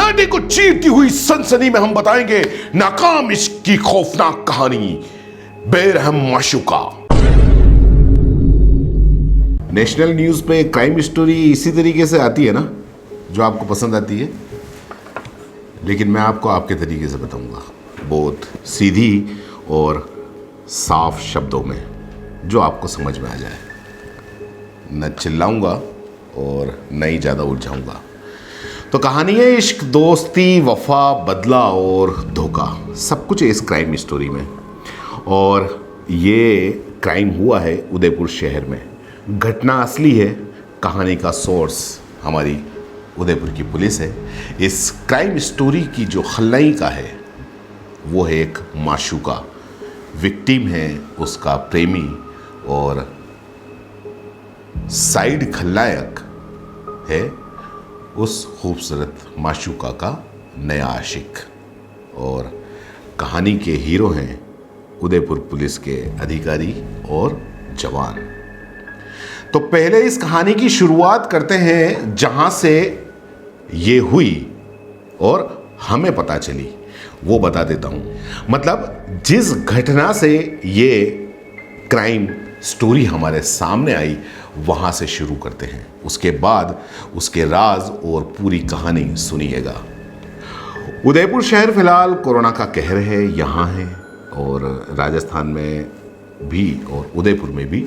सन्नाटे को चीरती हुई सनसनी में हम बताएंगे नाकाम इश्क की खौफनाक कहानी, बेरहम माशूका। नेशनल न्यूज पे क्राइम स्टोरी इसी तरीके से आती है ना, जो आपको पसंद आती है, लेकिन मैं आपको आपके तरीके से बताऊंगा, बहुत सीधी और साफ शब्दों में, जो आपको समझ में आ जाए। न चिल्लाऊंगा और न ही ज़्यादा उलझाऊंगा। तो कहानी है इश्क, दोस्ती, वफा, बदला और धोखा, सब कुछ है इस क्राइम स्टोरी में। और ये क्राइम हुआ है उदयपुर शहर में। घटना असली है, कहानी का सोर्स हमारी उदयपुर की पुलिस है। इस क्राइम स्टोरी की जो खलनायिका है वो है एक माशूका, विक्टिम है उसका प्रेमी, और साइड खलनायक है उस खूबसूरत माशूका का नया आशिक। और कहानी के हीरो हैं उदयपुर पुलिस के अधिकारी और जवान। तो पहले इस कहानी की शुरुआत करते हैं जहां से ये हुई और हमें पता चली, वो बता देता हूं। मतलब जिस घटना से ये क्राइम स्टोरी हमारे सामने आई वहां से शुरू करते हैं, उसके बाद उसके राज और पूरी कहानी सुनिएगा। उदयपुर शहर फिलहाल कोरोना का कहर है, यहाँ है, और राजस्थान में भी और उदयपुर में भी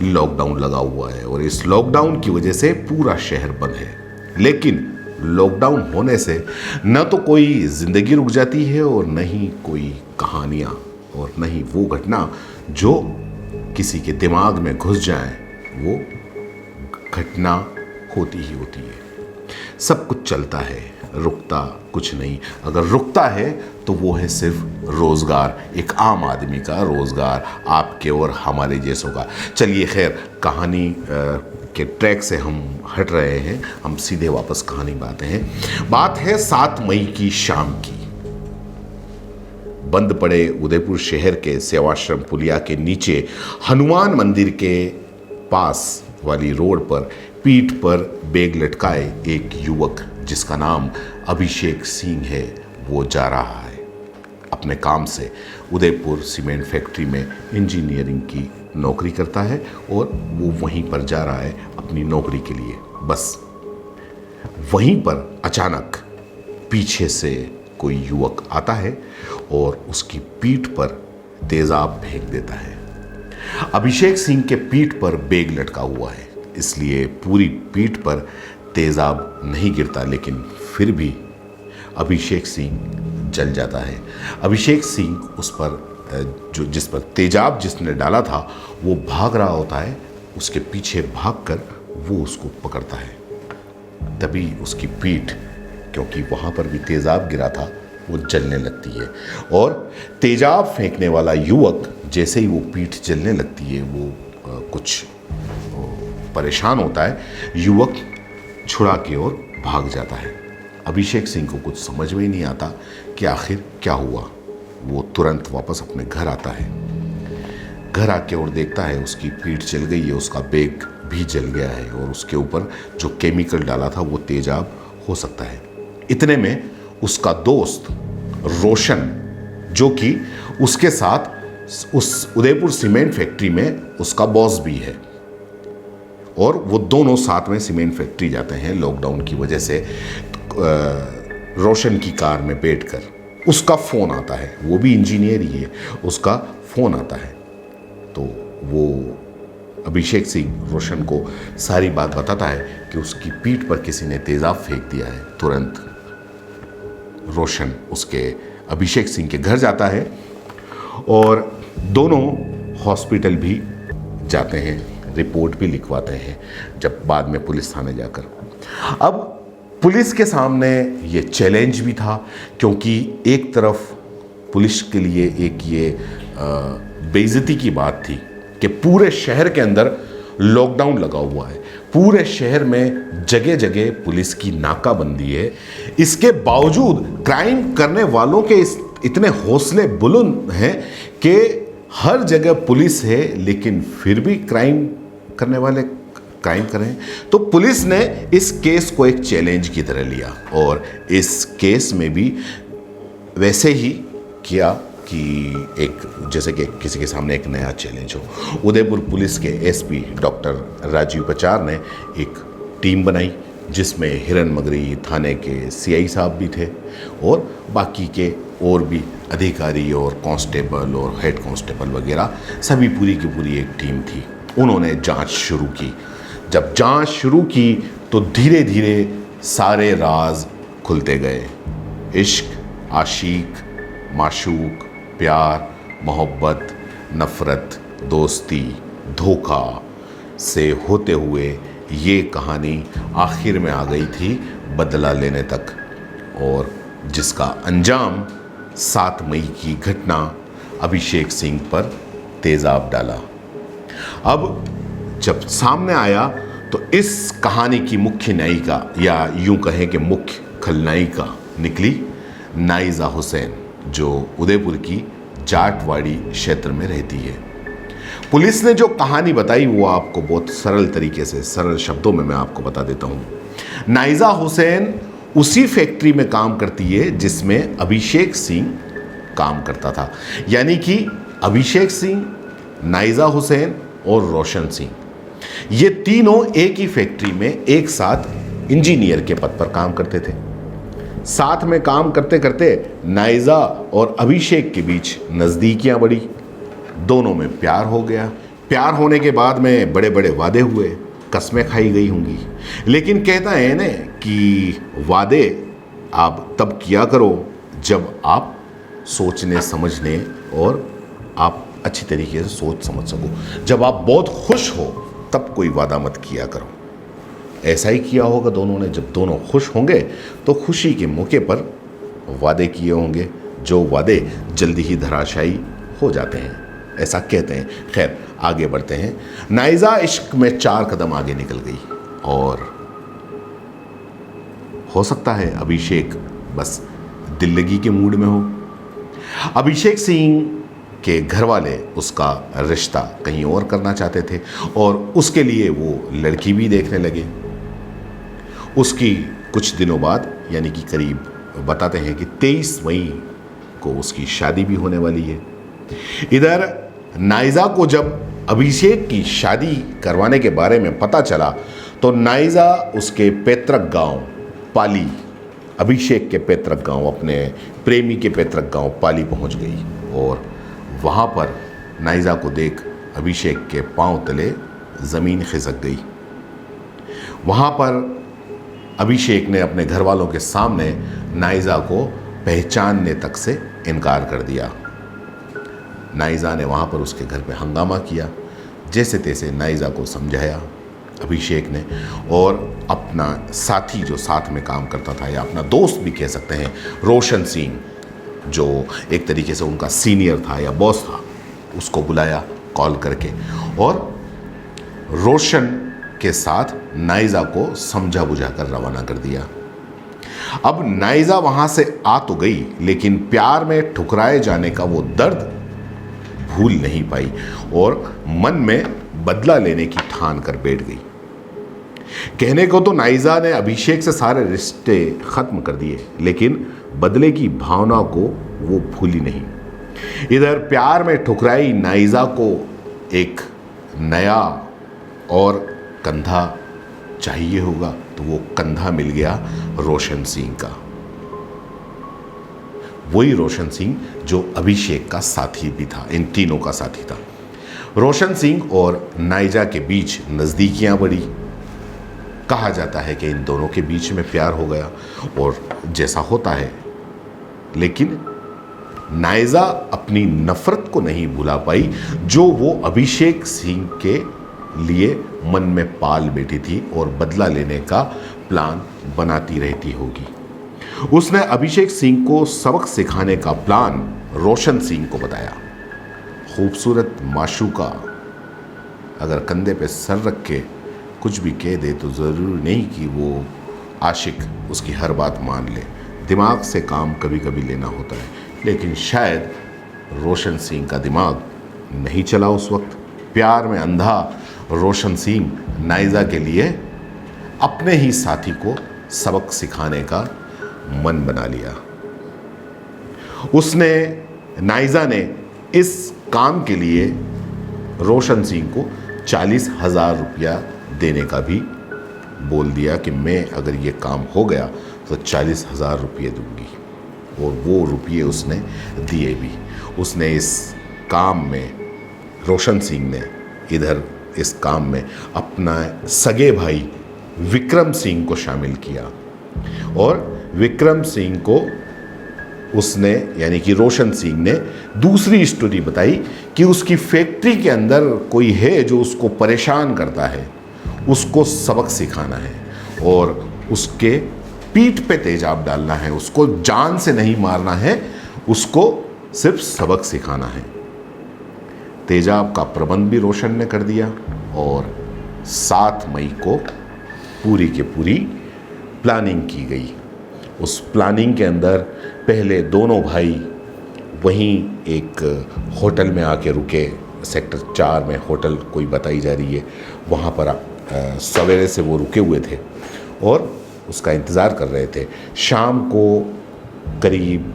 लॉकडाउन लगा हुआ है, और इस लॉकडाउन की वजह से पूरा शहर बंद है। लेकिन लॉकडाउन होने से न तो कोई जिंदगी रुक जाती है और न ही कोई कहानियाँ, और न ही वो घटना जो किसी के दिमाग में घुस जाए, वो घटना होती ही होती है। सब कुछ चलता है, रुकता कुछ नहीं। अगर रुकता है तो वो है सिर्फ रोज़गार, एक आम आदमी का रोज़गार, आपके और हमारे जैसों का। चलिए खैर, कहानी के ट्रैक से हम हट रहे हैं, हम सीधे वापस कहानी में आते हैं। बात है 7 मई की शाम की। बंद पड़े उदयपुर शहर के सेवाश्रम पुलिया के नीचे हनुमान मंदिर के पास वाली रोड पर पीठ पर बैग लटकाए एक युवक, जिसका नाम अभिषेक सिंह है, वो जा रहा है अपने काम से। उदयपुर सीमेंट फैक्ट्री में इंजीनियरिंग की नौकरी करता है और वो वहीं पर जा रहा है अपनी नौकरी के लिए। बस वहीं पर अचानक पीछे से कोई युवक आता है और उसकी पीठ पर तेजाब फेंक देता है। अभिषेक सिंह के पीठ पर बैग लटका हुआ है, इसलिए पूरी पीठ पर तेजाब नहीं गिरता, लेकिन फिर भी अभिषेक सिंह जल जाता है। अभिषेक सिंह उस पर जिस पर तेजाब जिसने डाला था वो भाग रहा होता है, उसके पीछे भागकर वो उसको पकड़ता है। तभी उसकी पीठ, क्योंकि वहाँ पर भी तेजाब गिरा था, वो जलने लगती है। और तेजाब फेंकने वाला युवक जैसे ही वो पीठ जलने लगती है, वो कुछ परेशान होता है, युवक छुड़ा के और भाग जाता है। अभिषेक सिंह को कुछ समझ में ही नहीं आता कि आखिर क्या हुआ। वो तुरंत वापस अपने घर आता है। घर आके और देखता है उसकी पीठ जल गई है, उसका बैग भी जल गया है, और उसके ऊपर जो केमिकल डाला था वो तेजाब हो सकता है। इतने में उसका दोस्त रोशन, जो कि उसके साथ उस उदयपुर सीमेंट फैक्ट्री में उसका बॉस भी है, और वो दोनों साथ में सीमेंट फैक्ट्री जाते हैं लॉकडाउन की वजह से। रोशन की कार में बैठकर उसका फ़ोन आता है, वो भी इंजीनियर ही है, उसका फ़ोन आता है। तो वो अभिषेक सिंह रोशन को सारी बात बताता है कि उसकी पीठ पर किसी ने तेजाब फेंक दिया है। तुरंत रोशन उसके अभिषेक सिंह के घर जाता है और दोनों हॉस्पिटल भी जाते हैं, रिपोर्ट भी लिखवाते हैं, जब बाद में पुलिस थाने जाकर। अब पुलिस के सामने ये चैलेंज भी था, क्योंकि एक तरफ पुलिस के लिए एक ये बेइज्जती की बात थी कि पूरे शहर के अंदर लॉकडाउन लगा हुआ है, पूरे शहर में जगह जगह पुलिस की नाकाबंदी है। इसके बावजूद क्राइम करने वालों के इतने हौसले बुलंद हैं कि हर जगह पुलिस है, लेकिन फिर भी क्राइम करने वाले क्राइम कर रहे हैं। तो पुलिस ने इस केस को एक चैलेंज की तरह लिया और इस केस में भी वैसे ही किया कि एक जैसे कि किसी के सामने एक नया चैलेंज हो। उदयपुर पुलिस के एसपी डॉक्टर राजीव पचार ने एक टीम बनाई जिसमें हिरनमगरी थाने के सीआई साहब भी थे और बाकी के और भी अधिकारी और कांस्टेबल और हेड कांस्टेबल वगैरह सभी पूरी की पूरी एक टीम थी। उन्होंने जांच शुरू की। जब जांच शुरू की तो धीरे धीरे सारे राज खुलते गए। इश्क, आशिक, माशूक, प्यार, मोहब्बत, नफ़रत, दोस्ती, धोखा से होते हुए ये कहानी आखिर में आ गई थी बदला लेने तक, और जिसका अंजाम 7 मई की घटना अभिषेक सिंह पर तेज़ाब डाला। अब जब सामने आया तो इस कहानी की मुख्य नायिका या यूं कहें कि मुख्य खलनायिका निकली नाइज़ा हुसैन, जो उदयपुर की जाटवाड़ी क्षेत्र में रहती है। पुलिस ने जो कहानी बताई वो आपको बहुत सरल तरीके से, सरल शब्दों में मैं आपको बता देता हूँ। नाइज़ा हुसैन उसी फैक्ट्री में काम करती है जिसमें अभिषेक सिंह काम करता था, यानी कि अभिषेक सिंह, नाइज़ा हुसैन और रोशन सिंह, ये तीनों एक ही फैक्ट्री में एक साथ इंजीनियर के पद पर काम करते थे। साथ में काम करते करते नाइज़ा और अभिषेक के बीच नज़दीकियां बढ़ी। दोनों में प्यार हो गया। प्यार होने के बाद में बड़े बड़े वादे हुए, कस्में खाई गई होंगी। लेकिन कहता है ना कि वादे आप तब किया करो जब आप सोचने समझने और आप अच्छी तरीके से सोच समझ सको। जब आप बहुत खुश हो तब कोई वादा मत किया करो। ऐसा ही किया होगा दोनों ने। जब दोनों खुश होंगे तो खुशी के मौके पर वादे किए होंगे, जो वादे जल्दी ही धराशायी हो जाते हैं, ऐसा कहते हैं। खैर, आगे बढ़ते हैं। नाइज़ा इश्क में 4 कदम आगे निकल गई और हो सकता है अभिषेक बस दिल लगी के मूड में हो। अभिषेक सिंह के घर वाले उसका रिश्ता कहीं और करना चाहते थे और उसके लिए वो लड़की भी देखने लगे। उसकी कुछ दिनों बाद, यानी कि करीब बताते हैं कि 23 मई को उसकी शादी भी होने वाली है। इधर नाइज़ा को जब अभिषेक की शादी करवाने के बारे में पता चला तो नाइज़ा उसके पैतृक गांव पाली, अभिषेक के पैतृक गांव, अपने प्रेमी के पैतृक गांव पाली पहुंच गई और वहां पर नाइज़ा को देख अभिषेक के पांव तले ज़मीन खिसक गई। वहां पर अभिषेक ने अपने घर वालों के सामने नाइज़ा को पहचानने तक से इनकार कर दिया। नाइज़ा ने वहाँ पर उसके घर पे हंगामा किया। जैसे तैसे नाइज़ा को समझाया अभिषेक ने, और अपना साथी जो साथ में काम करता था या अपना दोस्त भी कह सकते हैं, रोशन सिंह, जो एक तरीके से उनका सीनियर था या बॉस था, उसको बुलाया कॉल करके और रोशन के साथ नाइज़ा को समझा बुझाकर रवाना कर दिया। अब नाइज़ा वहाँ से आ तो गई, लेकिन प्यार में ठुकराए जाने का वो दर्द भूल नहीं पाई और मन में बदला लेने की ठान कर बैठ गई। कहने को तो नाइज़ा ने अभिषेक से सारे रिश्ते खत्म कर दिए, लेकिन बदले की भावना को वो भूली नहीं। इधर प्यार में ठुकराई नाइज़ा को एक नया और कंधा चाहिए होगा, तो वो कंधा मिल गया रोशन सिंह का। वही रोशन सिंह जो अभिषेक का साथी भी था, इन तीनों का साथी था। रोशन सिंह और नाइज़ा के बीच नज़दीकियां बढ़ी। कहा जाता है कि इन दोनों के बीच में प्यार हो गया और जैसा होता है, लेकिन नाइज़ा अपनी नफ़रत को नहीं भुला पाई जो वो अभिषेक सिंह के लिए मन में पाल बैठी थी और बदला लेने का प्लान बनाती रहती होगी। उसने अभिषेक सिंह को सबक सिखाने का प्लान रोशन सिंह को बताया। खूबसूरत माशूका अगर कंधे पे सर रख के कुछ भी कह दे तो ज़रूरी नहीं कि वो आशिक उसकी हर बात मान ले। दिमाग से काम कभी कभी लेना होता है, लेकिन शायद रोशन सिंह का दिमाग नहीं चला उस वक्त। प्यार में अंधा रोशन सिंह नाइजा के लिए अपने ही साथी को सबक सिखाने का मन बना लिया। नाइजा ने इस काम के लिए रोशन सिंह को 40,000 रुपया देने का भी बोल दिया कि मैं अगर ये काम हो गया तो 40,000 रुपये दूंगी, और वो रुपये उसने दिए भी। उसने इस काम में, रोशन सिंह ने इधर इस काम में अपना सगे भाई विक्रम सिंह को शामिल किया, और विक्रम सिंह को उसने यानी कि रोशन सिंह ने दूसरी स्टोरी बताई कि उसकी फैक्ट्री के अंदर कोई है जो उसको परेशान करता है, उसको सबक सिखाना है और उसके पीठ पे तेजाब डालना है, उसको जान से नहीं मारना है, उसको सिर्फ सबक सिखाना है। तेजाब का प्रबंध भी रोशन ने कर दिया और 7 मई को पूरी की पूरी प्लानिंग की गई। उस प्लानिंग के अंदर पहले दोनों भाई वहीं एक होटल में आके रुके, सेक्टर 4 में होटल कोई बताई जा रही है, वहाँ पर सवेरे से वो रुके हुए थे और उसका इंतज़ार कर रहे थे। शाम को करीब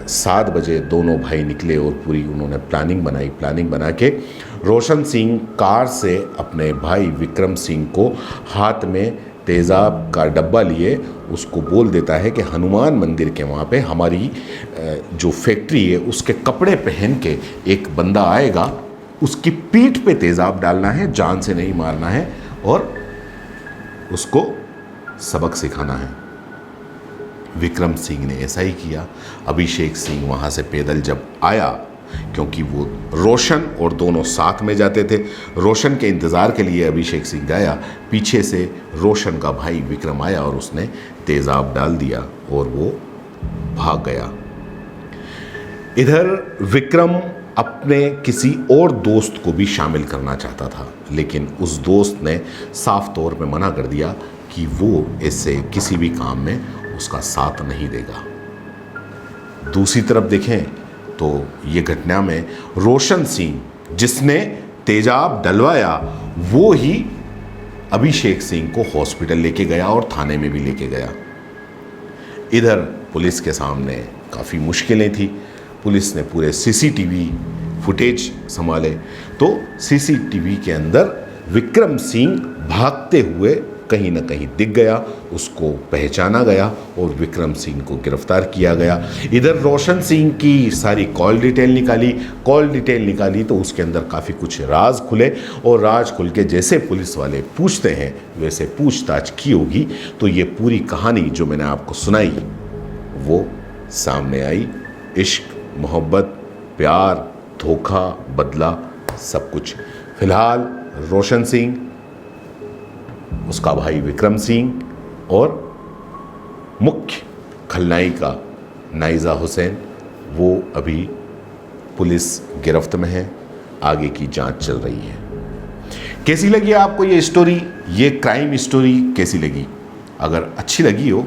7 बजे दोनों भाई निकले और पूरी उन्होंने प्लानिंग बनाई। प्लानिंग बना के रोशन सिंह कार से अपने भाई विक्रम सिंह को हाथ में तेज़ाब का डब्बा लिए उसको बोल देता है कि हनुमान मंदिर के वहाँ पे हमारी जो फैक्ट्री है उसके कपड़े पहन के एक बंदा आएगा, उसकी पीठ पे तेज़ाब डालना है, जान से नहीं मारना है और उसको सबक सिखाना है। विक्रम सिंह ने ऐसा ही किया। अभिषेक सिंह वहाँ से पैदल जब आया, क्योंकि वो रोशन और दोनों साथ में जाते थे, रोशन के इंतज़ार के लिए अभिषेक सिंह गया, पीछे से रोशन का भाई विक्रम आया और उसने तेज़ाब डाल दिया और वो भाग गया। इधर विक्रम अपने किसी और दोस्त को भी शामिल करना चाहता था, लेकिन उस दोस्त ने साफ तौर पे मना कर दिया कि वो इससे किसी भी काम में उसका साथ नहीं देगा। दूसरी तरफ देखें तो ये घटना में रोशन सिंह जिसने तेजाब डलवाया वो ही अभिषेक सिंह को हॉस्पिटल लेके गया और थाने में भी लेके गया। इधर पुलिस के सामने काफ़ी मुश्किलें थी। पुलिस ने पूरे सीसीटीवी फुटेज संभाले तो सीसीटीवी के अंदर विक्रम सिंह भागते हुए कहीं ना कहीं दिख गया, उसको पहचाना गया और विक्रम सिंह को गिरफ्तार किया गया। इधर रोशन सिंह की सारी कॉल डिटेल निकाली तो उसके अंदर काफ़ी कुछ राज खुले और राज खुल के जैसे पुलिस वाले पूछते हैं वैसे पूछताछ की होगी तो ये पूरी कहानी जो मैंने आपको सुनाई वो सामने आई। इश्क, मोहब्बत, प्यार, धोखा, बदला, सब कुछ। फिलहाल रोशन सिंह, उसका भाई विक्रम सिंह और मुख्य खलनायिका नाइजा हुसैन वो अभी पुलिस गिरफ्त में है। आगे की जांच चल रही है। कैसी लगी आपको ये स्टोरी, ये क्राइम स्टोरी कैसी लगी? अगर अच्छी लगी हो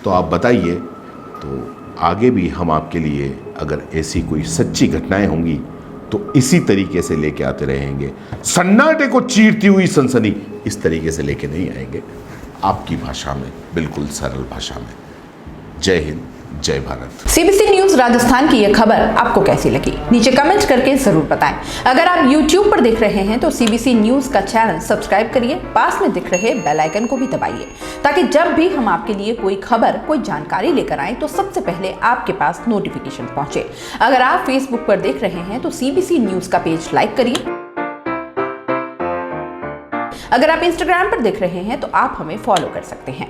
तो आप बताइए, तो आगे भी हम आपके लिए अगर ऐसी कोई सच्ची घटनाएं होंगी तो इसी तरीके से लेके आते रहेंगे। सन्नाटे को चीरती हुई सनसनी इस तरीके से लेके नहीं आएंगे, आपकी भाषा में, बिल्कुल सरल भाषा में। जय हिंद, जय भारत। सीबीसी न्यूज राजस्थान की यह खबर आपको कैसी लगी नीचे कमेंट करके जरूर बताएं। अगर आप YouTube पर देख रहे हैं तो सीबीसी न्यूज का चैनल सब्सक्राइब करिए, पास में दिख रहे बेल आइकन को भी दबाइए ताकि जब भी हम आपके लिए कोई खबर, कोई जानकारी लेकर आए तो सबसे पहले आपके पास नोटिफिकेशन पहुंचे। अगर आप फेसबुक पर देख रहे हैं तो सीबीसी न्यूज का पेज लाइक करिए। अगर आप इंस्टाग्राम पर देख रहे हैं तो आप हमें फॉलो कर सकते हैं।